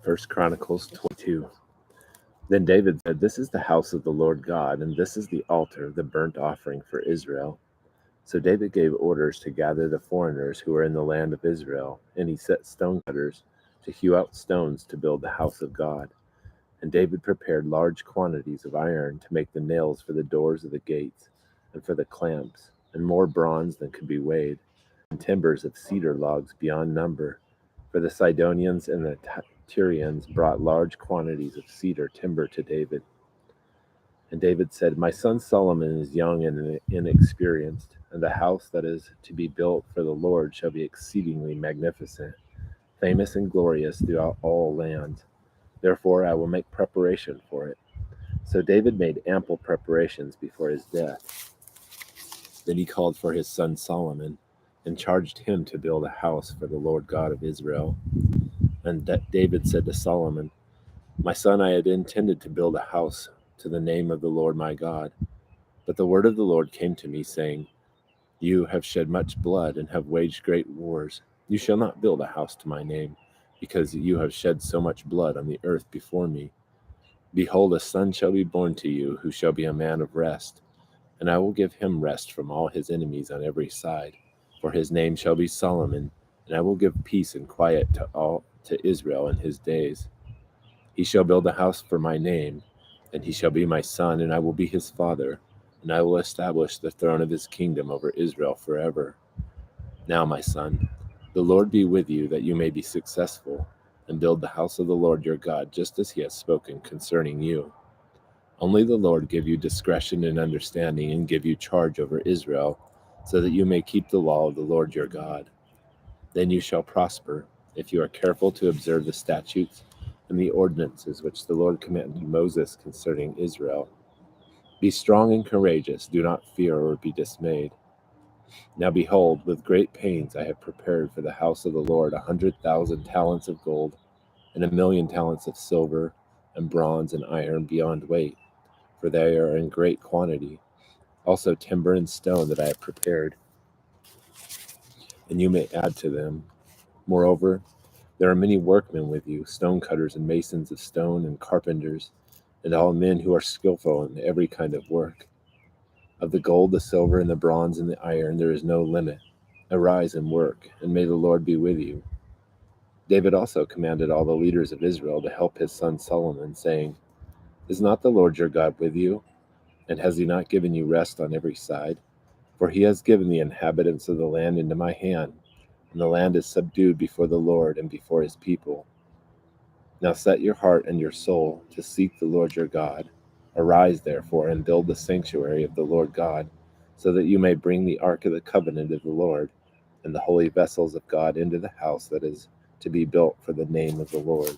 First Chronicles 22. Then David said, "This is the house of the Lord God, and this is the altar, the burnt offering for Israel." So David gave orders to gather the foreigners who were in the land of Israel, and he set stonecutters to hew out stones to build the house of God. And David prepared large quantities of iron to make the nails for the doors of the gates and for the clamps, and more bronze than could be weighed, and timbers of cedar logs beyond number. For the Sidonians and the Tyrians brought large quantities of cedar timber to David. And David said, "My son Solomon is young and inexperienced, and the house that is to be built for the Lord shall be exceedingly magnificent, famous and glorious throughout all lands. Therefore I will make preparation for it." So David made ample preparations before his death. Then he called for his son Solomon, and charged him to build a house for the Lord God of Israel. And David said to Solomon, "My son, I had intended to build a house to the name of the Lord my God. But the word of the Lord came to me, saying, You have shed much blood and have waged great wars. You shall not build a house to my name, because you have shed so much blood on the earth before me. Behold, a son shall be born to you, who shall be a man of rest, and I will give him rest from all his enemies on every side. For his name shall be Solomon, and I will give peace and quiet to Israel in his days. He shall build a house for my name, and he shall be my son, and I will be his father, and I will establish the throne of his kingdom over Israel forever. Now, my son, the Lord be with you, that you may be successful, and build the house of the Lord your God, just as he has spoken concerning you. Only the Lord give you discretion and understanding, and give you charge over Israel, so that you may keep the law of the Lord your God. Then you shall prosper, if you are careful to observe the statutes and the ordinances which the Lord commanded Moses concerning Israel. Be strong and courageous, do not fear or be dismayed. Now behold, with great pains I have prepared for the house of the Lord 100,000 talents of gold, and 1,000,000 talents of silver, and bronze and iron beyond weight, for they are in great quantity. Also timber and stone that I have prepared, and you may add to them. Moreover, there are many workmen with you, stone cutters and masons of stone and carpenters, and all men who are skillful in every kind of work. Of the gold, the silver, and the bronze, and the iron there is no limit. Arise and work, and may the Lord be with you." David also commanded all the leaders of Israel to help his son Solomon, saying, "Is not the Lord your God with you? And has he not given you rest on every side? For he has given the inhabitants of the land into my hand, and the land is subdued before the Lord and before his people. Now set your heart and your soul to seek the Lord your God. Arise, therefore, and build the sanctuary of the Lord God, so that you may bring the ark of the covenant of the Lord and the holy vessels of God into the house that is to be built for the name of the Lord."